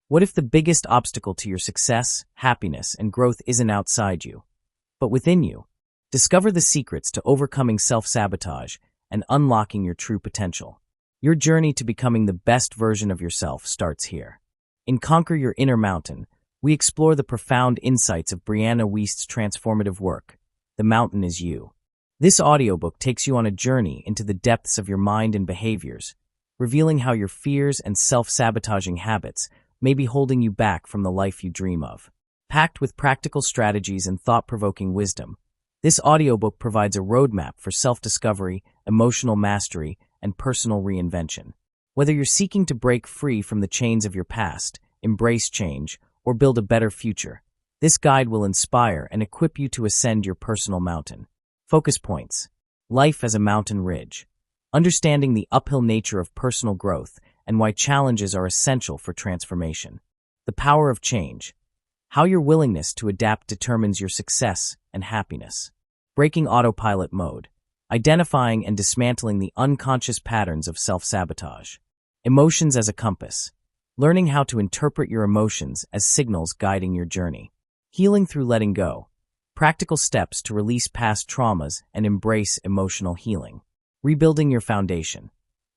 What if the biggest obstacle to your success, happiness, and growth isn't outside you, but within you? Discover the secrets to overcoming self-sabotage and unlocking your true potential. Your journey to becoming the best version of yourself starts here. In Conquer Your Inner Mountain, we explore the profound insights of Brianna Wiest's transformative work, The Mountain is You. This audiobook takes you on a journey into the depths of your mind and behaviors, revealing how your fears and self-sabotaging habits may be holding you back from the life you dream of. Packed with practical strategies and thought-provoking wisdom, this audiobook provides a roadmap for self-discovery, emotional mastery, and personal reinvention. Whether you're seeking to break free from the chains of your past, embrace change, or build a better future, this guide will inspire and equip you to ascend your personal mountain. Focus points. Life as a mountain ridge. Understanding the uphill nature of personal growth and why challenges are essential for transformation. The power of change. How your willingness to adapt determines your success and happiness. Breaking autopilot mode. Identifying and dismantling the unconscious patterns of self-sabotage. Emotions as a compass. Learning how to interpret your emotions as signals guiding your journey. Healing through letting go. Practical steps to release past traumas and embrace emotional healing. Rebuilding your foundation.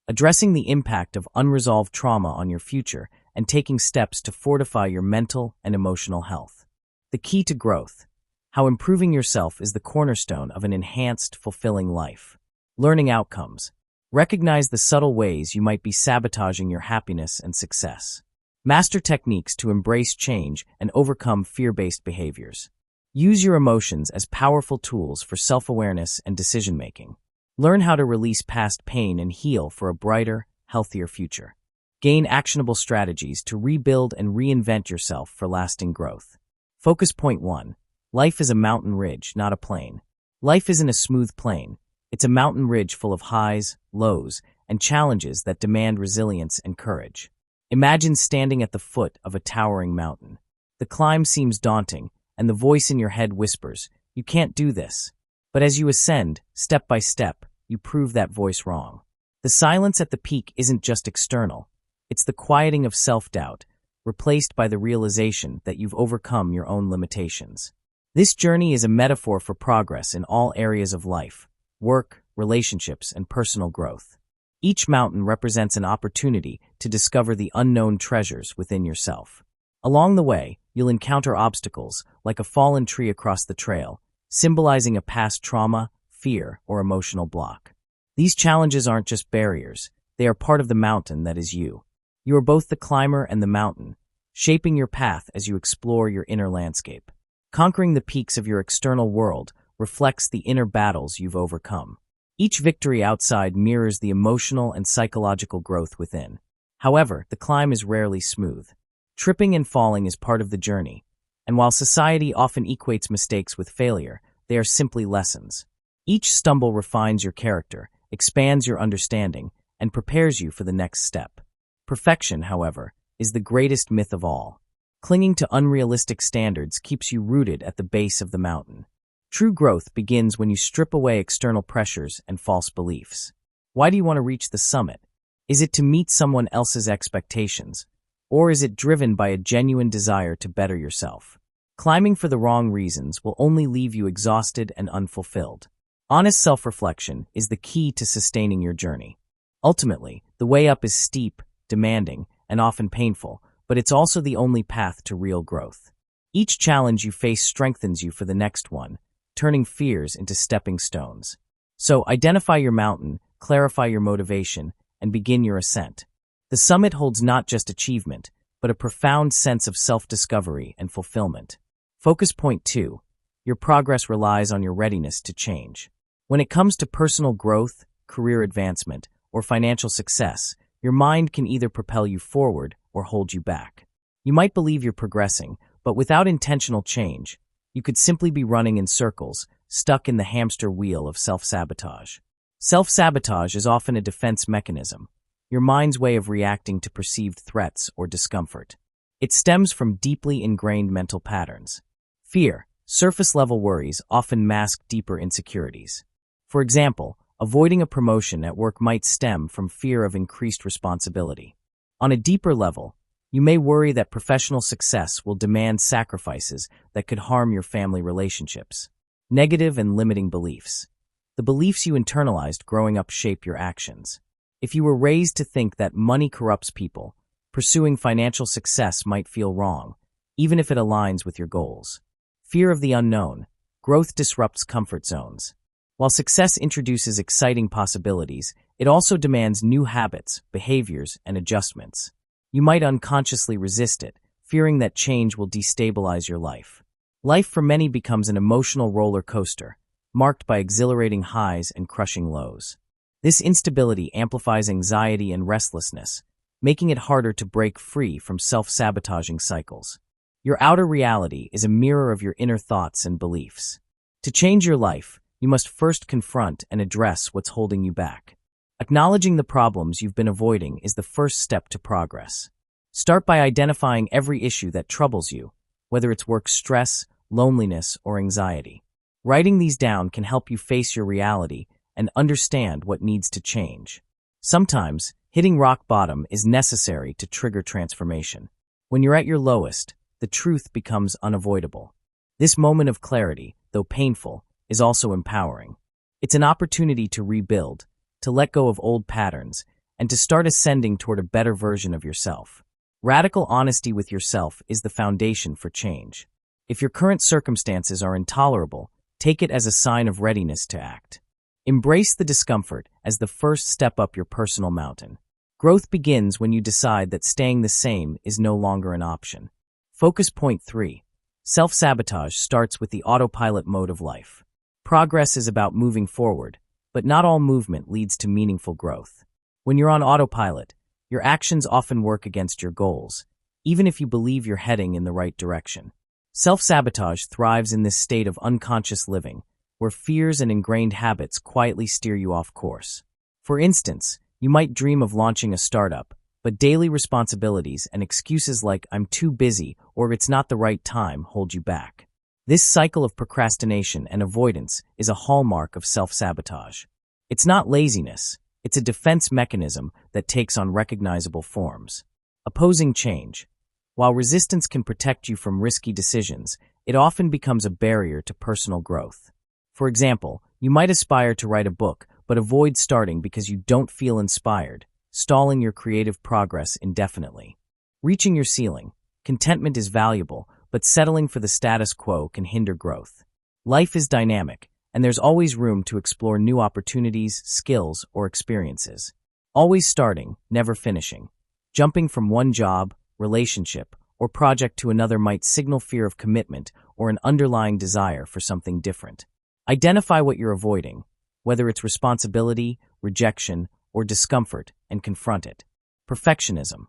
Addressing the impact of unresolved trauma on your future and taking steps to fortify your mental and emotional health. The key to growth. How improving yourself is the cornerstone of an enhanced, fulfilling life. Learning outcomes. Recognize the subtle ways you might be sabotaging your happiness and success. Master techniques to embrace change and overcome fear-based behaviors. Use your emotions as powerful tools for self-awareness and decision-making. Learn how to release past pain and heal for a brighter, healthier future. Gain actionable strategies to rebuild and reinvent yourself for lasting growth. Focus point 1. Life is a mountain ridge, not a plain. Life isn't a smooth plain. It's a mountain ridge full of highs, lows, and challenges that demand resilience and courage. Imagine standing at the foot of a towering mountain. The climb seems daunting, and the voice in your head whispers, "You can't do this." But as you ascend, step by step, you prove that voice wrong. The silence at the peak isn't just external. It's the quieting of self-doubt, replaced by the realization that you've overcome your own limitations. This journey is a metaphor for progress in all areas of life: work, relationships, and personal growth. Each mountain represents an opportunity to discover the unknown treasures within yourself. Along the way, you'll encounter obstacles, like a fallen tree across the trail, symbolizing a past trauma, fear, or emotional block. These challenges aren't just barriers, they are part of the mountain that is you. You are both the climber and the mountain, shaping your path as you explore your inner landscape. Conquering the peaks of your external world reflects the inner battles you've overcome. Each victory outside mirrors the emotional and psychological growth within. However, the climb is rarely smooth. Tripping and falling is part of the journey, and while society often equates mistakes with failure, they are simply lessons. Each stumble refines your character, expands your understanding, and prepares you for the next step. Perfection, however, is the greatest myth of all. Clinging to unrealistic standards keeps you rooted at the base of the mountain. True growth begins when you strip away external pressures and false beliefs. Why do you want to reach the summit? Is it to meet someone else's expectations? Or is it driven by a genuine desire to better yourself? Climbing for the wrong reasons will only leave you exhausted and unfulfilled. Honest self-reflection is the key to sustaining your journey. Ultimately, the way up is steep, demanding, and often painful, but it's also the only path to real growth. Each challenge you face strengthens you for the next one, turning fears into stepping stones. So identify your mountain, clarify your motivation, and begin your ascent. The summit holds not just achievement, but a profound sense of self-discovery and fulfillment. Focus point 2. Your progress relies on your readiness to change. When it comes to personal growth, career advancement, or financial success, your mind can either propel you forward or hold you back. You might believe you're progressing, but without intentional change, you could simply be running in circles, stuck in the hamster wheel of self-sabotage. Self-sabotage is often a defense mechanism, your mind's way of reacting to perceived threats or discomfort. It stems from deeply ingrained mental patterns. Fear, surface-level worries often mask deeper insecurities. For example, avoiding a promotion at work might stem from fear of increased responsibility. On a deeper level, You may worry that professional success will demand sacrifices that could harm your family relationships. Negative and limiting beliefs. The beliefs you internalized growing up shape your actions. If you were raised to think that money corrupts people, pursuing financial success might feel wrong, even if it aligns with your goals. Fear of the unknown. Growth disrupts comfort zones. While success introduces exciting possibilities, it also demands new habits, behaviors, and adjustments. You might unconsciously resist it, fearing that change will destabilize your life. Life for many becomes an emotional roller coaster, marked by exhilarating highs and crushing lows. This instability amplifies anxiety and restlessness, making it harder to break free from self-sabotaging cycles. Your outer reality is a mirror of your inner thoughts and beliefs. To change your life, you must first confront and address what's holding you back. Acknowledging the problems you've been avoiding is the first step to progress. Start by identifying every issue that troubles you, whether it's work stress, loneliness, or anxiety. Writing these down can help you face your reality and understand what needs to change. Sometimes, hitting rock bottom is necessary to trigger transformation. When you're at your lowest, the truth becomes unavoidable. This moment of clarity, though painful, is also empowering. It's an opportunity to rebuild, to let go of old patterns, and to start ascending toward a better version of yourself. Radical honesty with yourself is the foundation for change. If your current circumstances are intolerable, take it as a sign of readiness to act. Embrace the discomfort as the first step up your personal mountain. Growth begins when you decide that staying the same is no longer an option. Focus point 3. Self-sabotage starts with the autopilot mode of life. Progress is about moving forward, but not all movement leads to meaningful growth. When you're on autopilot, your actions often work against your goals, even if you believe you're heading in the right direction. Self-sabotage thrives in this state of unconscious living, where fears and ingrained habits quietly steer you off course. For instance, you might dream of launching a startup, but daily responsibilities and excuses like "I'm too busy" or "it's not the right time" hold you back. This cycle of procrastination and avoidance is a hallmark of self-sabotage. It's not laziness, it's a defense mechanism that takes on recognizable forms. Opposing change. While resistance can protect you from risky decisions, it often becomes a barrier to personal growth. For example, you might aspire to write a book, but avoid starting because you don't feel inspired, stalling your creative progress indefinitely. Reaching your ceiling. Contentment is valuable, but settling for the status quo can hinder growth. Life is dynamic, and there's always room to explore new opportunities, skills, or experiences. Always starting, never finishing. Jumping from one job, relationship, or project to another might signal fear of commitment or an underlying desire for something different. Identify what you're avoiding, whether it's responsibility, rejection, or discomfort, and confront it. Perfectionism.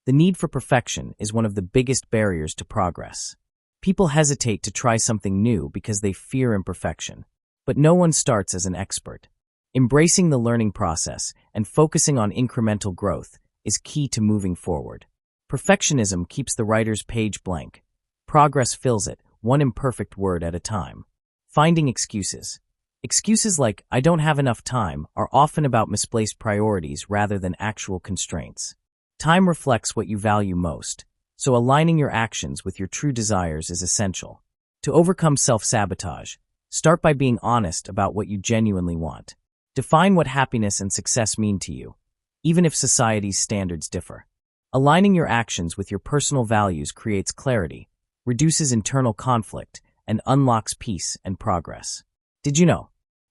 The need for perfection is one of the biggest barriers to progress. People hesitate to try something new because they fear imperfection, but no one starts as an expert. Embracing the learning process and focusing on incremental growth is key to moving forward. Perfectionism keeps the writer's page blank. Progress fills it, one imperfect word at a time. Finding excuses. Excuses like "I don't have enough time" are often about misplaced priorities rather than actual constraints. Time reflects what you value most, so aligning your actions with your true desires is essential. To overcome self-sabotage, start by being honest about what you genuinely want. Define what happiness and success mean to you, even if society's standards differ. Aligning your actions with your personal values creates clarity, reduces internal conflict, and unlocks peace and progress. Did you know?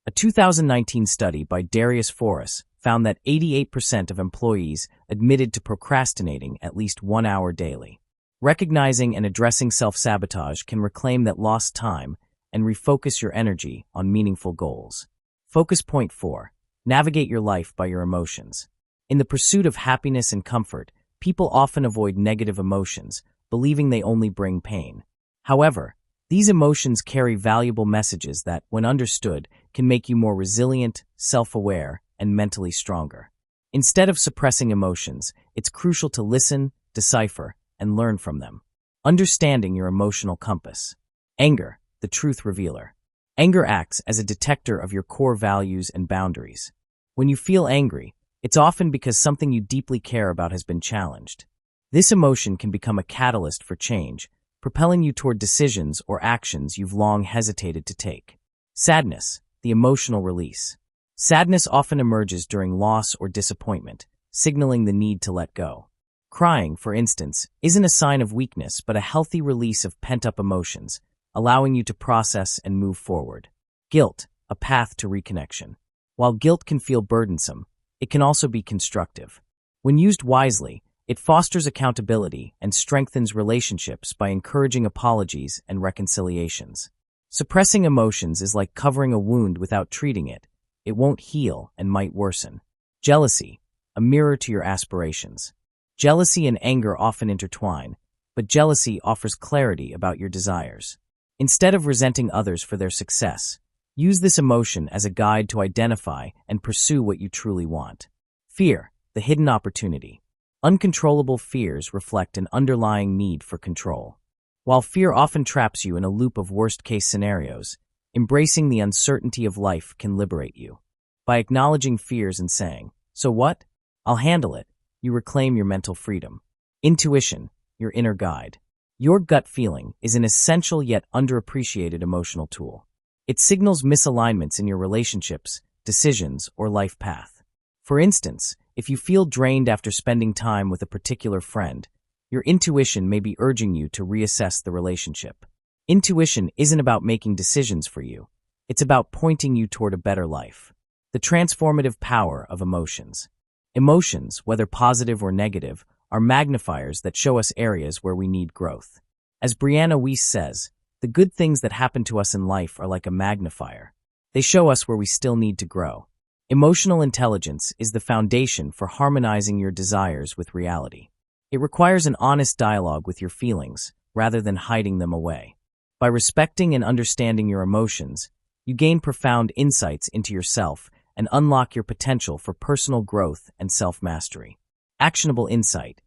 A 2019 study by Darius Forrest found that 88% of employees admitted to procrastinating at least 1 hour daily. Recognizing and addressing self-sabotage can reclaim that lost time and refocus your energy on meaningful goals. Focus point 4. Navigate your life by your emotions. In the pursuit of happiness and comfort, people often avoid negative emotions, believing they only bring pain. However, these emotions carry valuable messages that, when understood, can make you more resilient, self-aware, and mentally stronger. Instead of suppressing emotions, it's crucial to listen, decipher, and learn from them. Understanding your emotional compass. Anger, the truth revealer. Anger acts as a detector of your core values and boundaries. When you feel angry, it's often because something you deeply care about has been challenged. This emotion can become a catalyst for change, propelling you toward decisions or actions you've long hesitated to take. Sadness, the emotional release. Sadness often emerges during loss or disappointment, signaling the need to let go. Crying, for instance, isn't a sign of weakness but a healthy release of pent-up emotions, allowing you to process and move forward. Guilt, a path to reconnection. While guilt can feel burdensome, it can also be constructive. When used wisely, it fosters accountability and strengthens relationships by encouraging apologies and reconciliations. Suppressing emotions is like covering a wound without treating it. It won't heal and might worsen. Jealousy, a mirror to your aspirations. Jealousy and anger often intertwine, but jealousy offers clarity about your desires. Instead of resenting others for their success, use this emotion as a guide to identify and pursue what you truly want. Fear, the hidden opportunity. Uncontrollable fears reflect an underlying need for control. While fear often traps you in a loop of worst-case scenarios, embracing the uncertainty of life can liberate you. By acknowledging fears and saying, "So what? I'll handle it," you reclaim your mental freedom. Intuition, your inner guide. Your gut feeling is an essential yet underappreciated emotional tool. It signals misalignments in your relationships, decisions, or life path. For instance, if you feel drained after spending time with a particular friend, your intuition may be urging you to reassess the relationship. Intuition isn't about making decisions for you. It's about pointing you toward a better life. The transformative power of emotions. Emotions, whether positive or negative, are magnifiers that show us areas where we need growth. As Brianna Weiss says, the good things that happen to us in life are like a magnifier. They show us where we still need to grow. Emotional intelligence is the foundation for harmonizing your desires with reality. It requires an honest dialogue with your feelings, rather than hiding them away. By respecting and understanding your emotions, you gain profound insights into yourself and unlock your potential for personal growth and self-mastery. Actionable insight.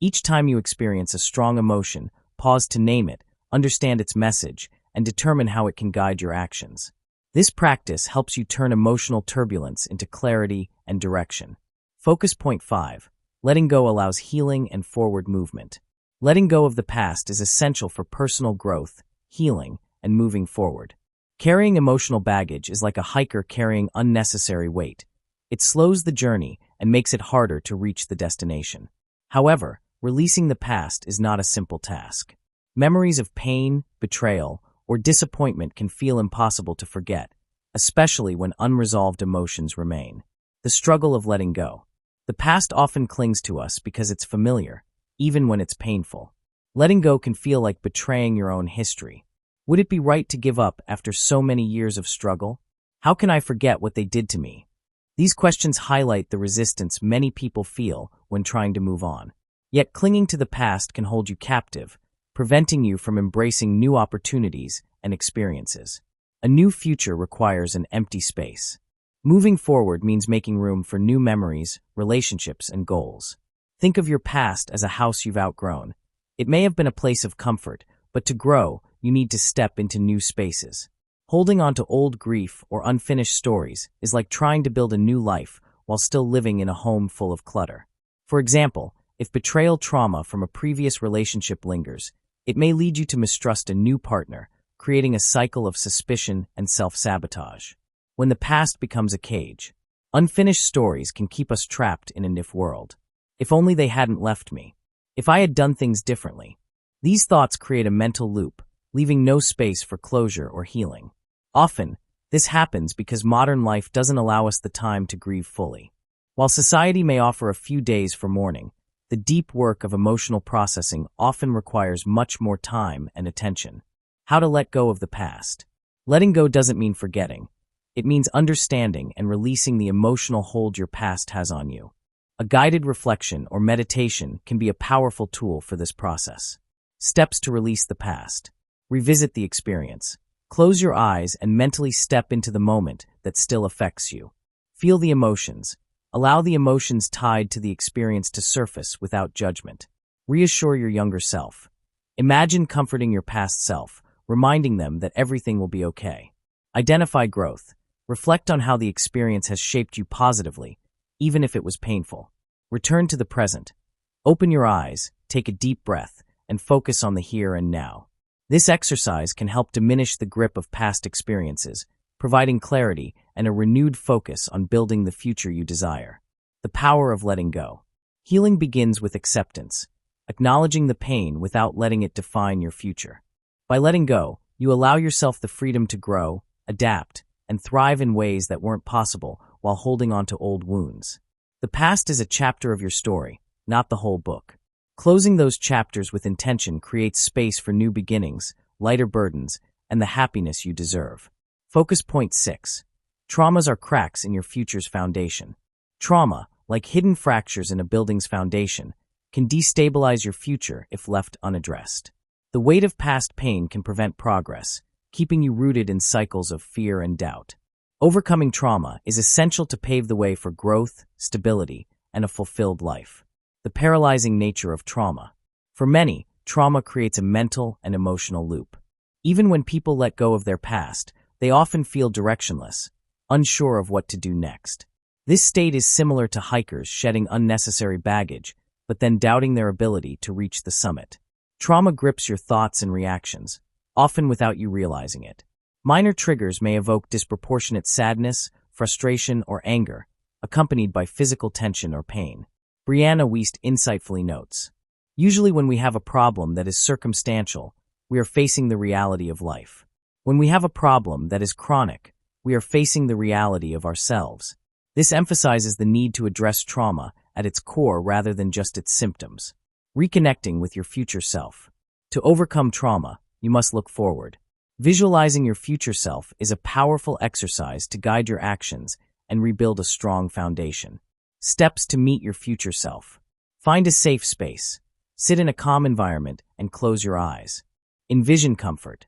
Each time you experience a strong emotion, pause to name it, understand its message, and determine how it can guide your actions. This practice helps you turn emotional turbulence into clarity and direction. Focus point 5. Letting go allows healing and forward movement. Letting go of the past is essential for personal growth, healing, and moving forward. Carrying emotional baggage is like a hiker carrying unnecessary weight. It slows the journey and makes it harder to reach the destination. However, releasing the past is not a simple task. Memories of pain, betrayal, or disappointment can feel impossible to forget, especially when unresolved emotions remain. The struggle of letting go. The past often clings to us because it's familiar, even when it's painful. Letting go can feel like betraying your own history. Would it be right to give up after so many years of struggle? How can I forget what they did to me? These questions highlight the resistance many people feel when trying to move on. Yet clinging to the past can hold you captive, preventing you from embracing new opportunities and experiences. A new future requires an empty space. Moving forward means making room for new memories, relationships, and goals. Think of your past as a house you've outgrown. It may have been a place of comfort, but to grow, you need to step into new spaces. Holding on to old grief or unfinished stories is like trying to build a new life while still living in a home full of clutter. For example, if betrayal trauma from a previous relationship lingers, it may lead you to mistrust a new partner, creating a cycle of suspicion and self-sabotage. When the past becomes a cage, unfinished stories can keep us trapped in an if world. If only they hadn't left me. If I had done things differently. These thoughts create a mental loop, leaving no space for closure or healing. Often, this happens because modern life doesn't allow us the time to grieve fully. While society may offer a few days for mourning, the deep work of emotional processing often requires much more time and attention. How to let go of the past. Letting go doesn't mean forgetting. It means understanding and releasing the emotional hold your past has on you. A guided reflection or meditation can be a powerful tool for this process. Steps to release the past. Revisit the experience. Close your eyes and mentally step into the moment that still affects you. Feel the emotions. Allow the emotions tied to the experience to surface without judgment. Reassure your younger self. Imagine comforting your past self, reminding them that everything will be okay. Identify growth. Reflect on how the experience has shaped you positively, even if it was painful. Return to the present. Open your eyes, take a deep breath and focus on the here and now. This exercise can help diminish the grip of past experiences, providing clarity and a renewed focus on building the future you desire. The power of letting go. Healing begins with acceptance, acknowledging the pain without letting it define your future. By letting go, you allow yourself the freedom to grow, adapt, and thrive in ways that weren't possible while holding on to old wounds. The past is a chapter of your story, not the whole book. Closing those chapters with intention creates space for new beginnings, lighter burdens, and the happiness you deserve. Focus point 6. Traumas are cracks in your future's foundation. Trauma, like hidden fractures in a building's foundation, can destabilize your future if left unaddressed. The weight of past pain can prevent progress, keeping you rooted in cycles of fear and doubt. Overcoming trauma is essential to pave the way for growth, stability, and a fulfilled life. The paralyzing nature of trauma. For many, trauma creates a mental and emotional loop. Even when people let go of their past, they often feel directionless, unsure of what to do next. This state is similar to hikers shedding unnecessary baggage, but then doubting their ability to reach the summit. Trauma grips your thoughts and reactions, often without you realizing it. Minor triggers may evoke disproportionate sadness, frustration, or anger, accompanied by physical tension or pain. Brianna Wiest insightfully notes, "Usually when we have a problem that is circumstantial, we are facing the reality of life. When we have a problem that is chronic, we are facing the reality of ourselves." This emphasizes the need to address trauma at its core rather than just its symptoms. Reconnecting with your future self. To overcome trauma, you must look forward. Visualizing your future self is a powerful exercise to guide your actions and rebuild a strong foundation. Steps to meet your future self. Find a safe space. Sit in a calm environment and close your eyes. Envision comfort.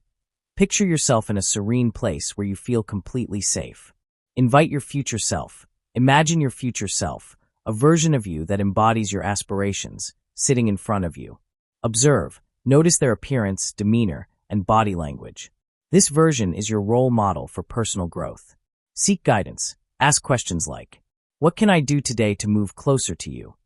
Picture yourself in a serene place where you feel completely safe. Invite your future self. Imagine your future self, a version of you that embodies your aspirations, sitting in front of you. Observe, notice their appearance, demeanor, and body language. This version is your role model for personal growth. Seek guidance. Ask questions like, "What can I do today to move closer to you?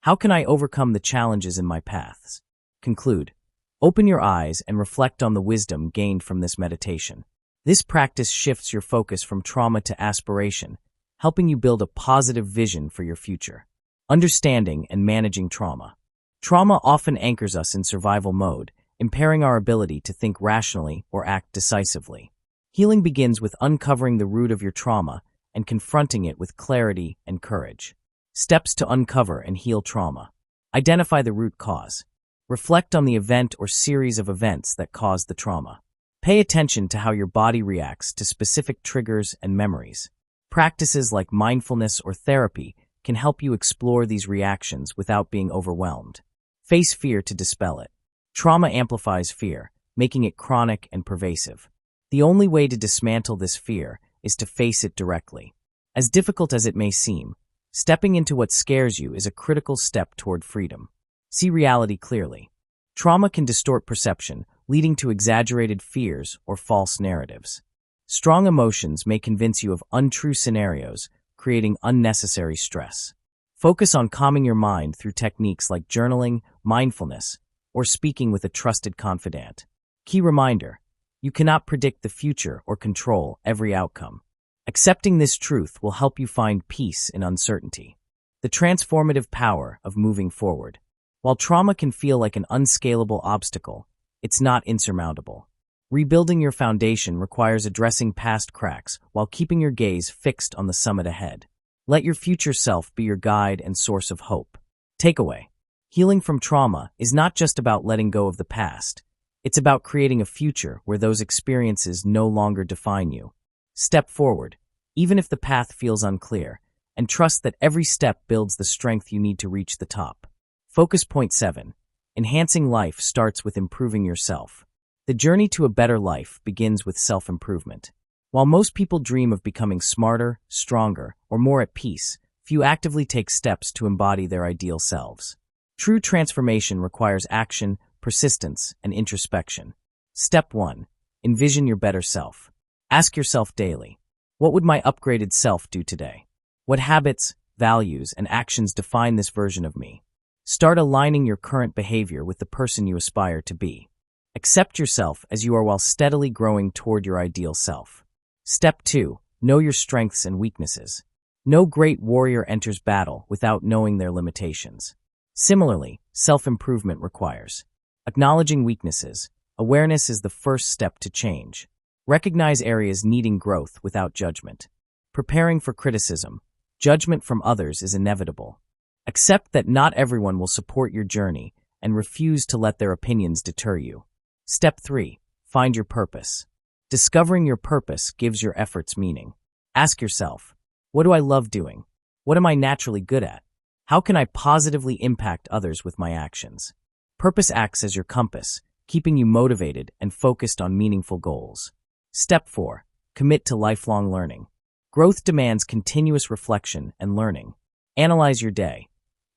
How can I overcome the challenges in my paths?" Conclude. Open your eyes and reflect on the wisdom gained from this meditation. This practice shifts your focus from trauma to aspiration, helping you build a positive vision for your future. Understanding and managing trauma. Trauma often anchors us in survival mode, impairing our ability to think rationally or act decisively. Healing begins with uncovering the root of your trauma and confronting it with clarity and courage. Steps to uncover and heal trauma. Identify the root cause. Reflect on the event or series of events that caused the trauma. Pay attention to how your body reacts to specific triggers and memories. Practices like mindfulness or therapy can help you explore these reactions without being overwhelmed. Face fear to dispel it. Trauma amplifies fear, making it chronic and pervasive. The only way to dismantle this fear is to face it directly. As difficult as it may seem, stepping into what scares you is a critical step toward freedom. See reality clearly. Trauma can distort perception, leading to exaggerated fears or false narratives. Strong emotions may convince you of untrue scenarios, creating unnecessary stress. Focus on calming your mind through techniques like journaling, mindfulness, or speaking with a trusted confidant. Key reminder: you cannot predict the future or control every outcome. Accepting this truth will help you find peace in uncertainty. The transformative power of moving forward. While trauma can feel like an unscalable obstacle, it's not insurmountable. Rebuilding your foundation requires addressing past cracks while keeping your gaze fixed on the summit ahead. Let your future self be your guide and source of hope. Takeaway: healing from trauma is not just about letting go of the past. It's about creating a future where those experiences no longer define you. Step forward, even if the path feels unclear, and trust that every step builds the strength you need to reach the top. Focus point 7. Enhancing life starts with improving yourself. The journey to a better life begins with self-improvement. While most people dream of becoming smarter, stronger, or more at peace, few actively take steps to embody their ideal selves. True transformation requires action, persistence, and introspection. Step 1. Envision your better self. Ask yourself daily, what would my upgraded self do today? What habits, values, and actions define this version of me? Start aligning your current behavior with the person you aspire to be. Accept yourself as you are while steadily growing toward your ideal self. Step 2. Know your strengths and weaknesses. No great warrior enters battle without knowing their limitations. Similarly, self-improvement requires acknowledging weaknesses. Awareness is the first step to change. Recognize areas needing growth without judgment. Preparing for criticism. Judgment from others is inevitable. Accept that not everyone will support your journey and refuse to let their opinions deter you. Step 3. Find your purpose. Discovering your purpose gives your efforts meaning. Ask yourself, what do I love doing? What am I naturally good at? How can I positively impact others with my actions? Purpose acts as your compass, keeping you motivated and focused on meaningful goals. Step 4. Commit to lifelong learning. Growth demands continuous reflection and learning. Analyze your day.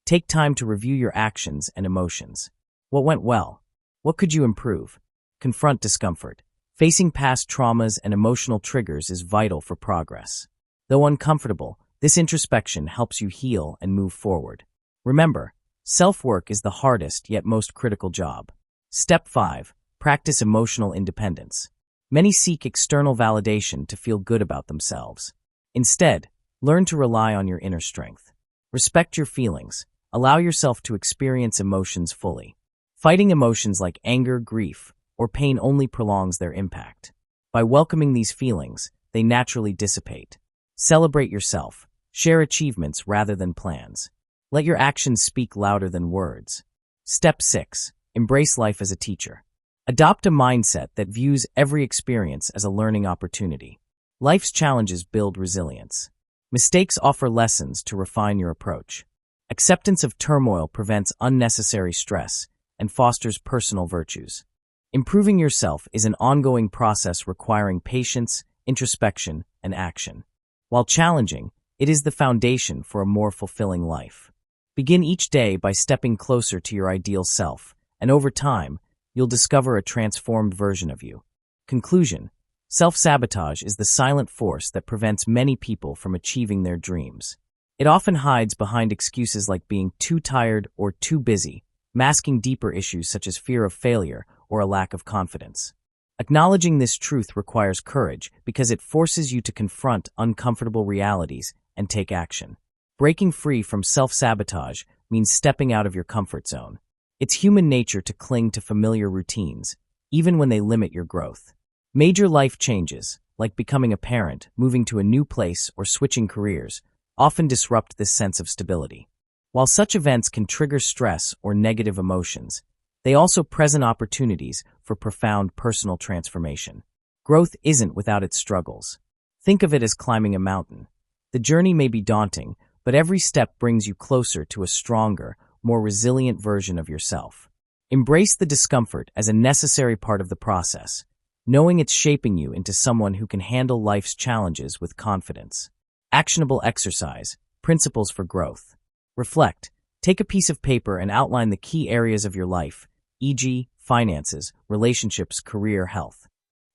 Take time to review your actions and emotions. What went well? What could you improve? Confront discomfort. Facing past traumas and emotional triggers is vital for progress. Though uncomfortable, this introspection helps you heal and move forward. Remember, self-work is the hardest yet most critical job. Step 5. Practice emotional independence. Many seek external validation to feel good about themselves. Instead, learn to rely on your inner strength. Respect your feelings. Allow yourself to experience emotions fully. Fighting emotions like anger, grief, or pain only prolongs their impact. By welcoming these feelings, they naturally dissipate. Celebrate yourself. Share achievements rather than plans. Let your actions speak louder than words. Step 6. Embrace life as a teacher. Adopt a mindset that views every experience as a learning opportunity. Life's challenges build resilience. Mistakes offer lessons to refine your approach. Acceptance of turmoil prevents unnecessary stress and fosters personal virtues. Improving yourself is an ongoing process requiring patience, introspection, and action. While challenging, it is the foundation for a more fulfilling life. Begin each day by stepping closer to your ideal self, and over time, you'll discover a transformed version of you. Conclusion: self-sabotage is the silent force that prevents many people from achieving their dreams. It often hides behind excuses like being too tired or too busy, masking deeper issues such as fear of failure or a lack of confidence. Acknowledging this truth requires courage because it forces you to confront uncomfortable realities and take action. Breaking free from self-sabotage means stepping out of your comfort zone. It's human nature to cling to familiar routines, even when they limit your growth. Major life changes, like becoming a parent, moving to a new place, or switching careers, often disrupt this sense of stability. While such events can trigger stress or negative emotions, they also present opportunities for profound personal transformation. Growth isn't without its struggles. Think of it as climbing a mountain. The journey may be daunting, but every step brings you closer to a stronger, more resilient version of yourself. Embrace the discomfort as a necessary part of the process, knowing it's shaping you into someone who can handle life's challenges with confidence. Actionable exercise, principles for growth. Reflect. Take a piece of paper and outline the key areas of your life, e.g., finances, relationships, career, health.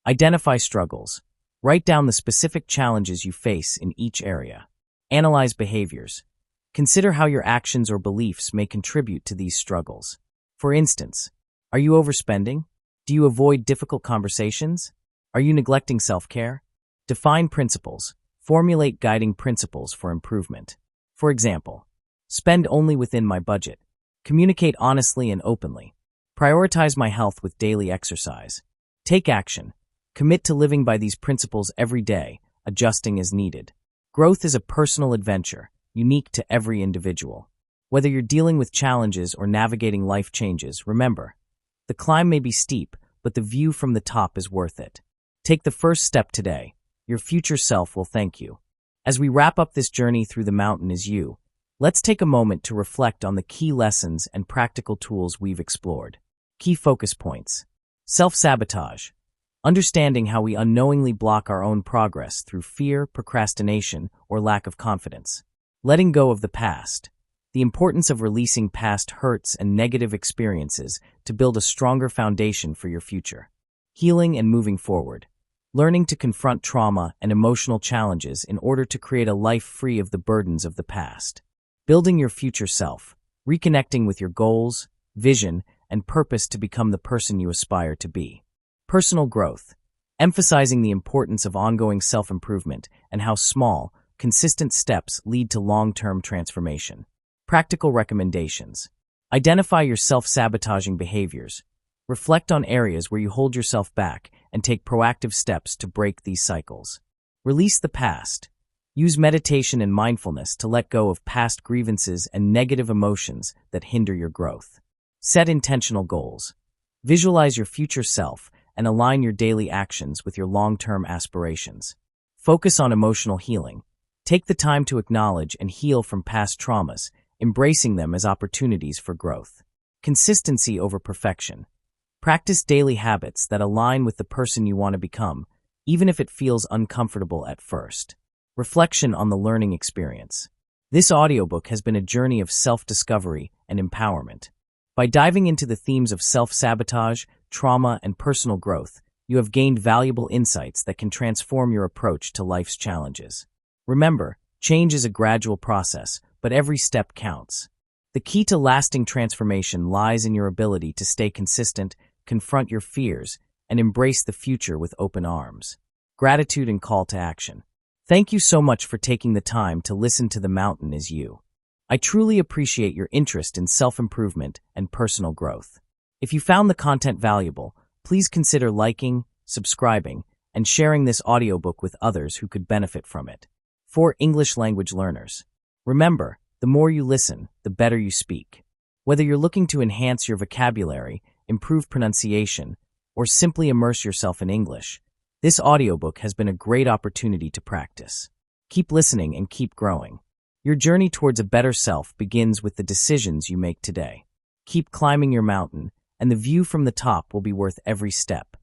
Identify struggles. Write down the specific challenges you face in each area. Analyze behaviors. Consider how your actions or beliefs may contribute to these struggles. For instance, are you overspending? Do you avoid difficult conversations? Are you neglecting self-care? Define principles. Formulate guiding principles for improvement. For example, spend only within my budget. Communicate honestly and openly. Prioritize my health with daily exercise. Take action. Commit to living by these principles every day, adjusting as needed. Growth is a personal adventure, unique to every individual. Whether you're dealing with challenges or navigating life changes, remember, the climb may be steep, but the view from the top is worth it. Take the first step today. Your future self will thank you. As we wrap up this journey through the mountain is you, let's take a moment to reflect on the key lessons and practical tools we've explored. Key focus points. Self-sabotage. Understanding how we unknowingly block our own progress through fear, procrastination, or lack of confidence. Letting go of the past. The importance of releasing past hurts and negative experiences to build a stronger foundation for your future. Healing and moving forward. Learning to confront trauma and emotional challenges in order to create a life free of the burdens of the past. Building your future self. reconnecting with your goals, vision, and purpose to become the person you aspire to be. Personal growth, emphasizing the importance of ongoing self-improvement and how small, consistent steps lead to long-term transformation. Practical recommendations. Identify your self-sabotaging behaviors. Reflect on areas where you hold yourself back and take proactive steps to break these cycles. Release the past. Use meditation and mindfulness to let go of past grievances and negative emotions that hinder your growth. Set intentional goals. Visualize your future self and align your daily actions with your long-term aspirations. Focus on emotional healing. Take the time to acknowledge and heal from past traumas, embracing them as opportunities for growth. Consistency over perfection. Practice daily habits that align with the person you want to become, even if it feels uncomfortable at first. Reflection on the learning experience. This audiobook has been a journey of self-discovery and empowerment. By diving into the themes of self-sabotage, trauma, and personal growth, you have gained valuable insights that can transform your approach to life's challenges. Remember, change is a gradual process, but every step counts. The key to lasting transformation lies in your ability to stay consistent, confront your fears, and embrace the future with open arms. Gratitude and call to action. Thank you so much for taking the time to listen to The Mountain Is You. I truly appreciate your interest in self-improvement and personal growth. If you found the content valuable, please consider liking, subscribing, and sharing this audiobook with others who could benefit from it. For English language learners, remember, the more you listen, the better you speak. Whether you're looking to enhance your vocabulary, improve pronunciation, or simply immerse yourself in English, this audiobook has been a great opportunity to practice. Keep listening and keep growing. Your journey towards a better self begins with the decisions you make today. Keep climbing your mountain, and the view from the top will be worth every step.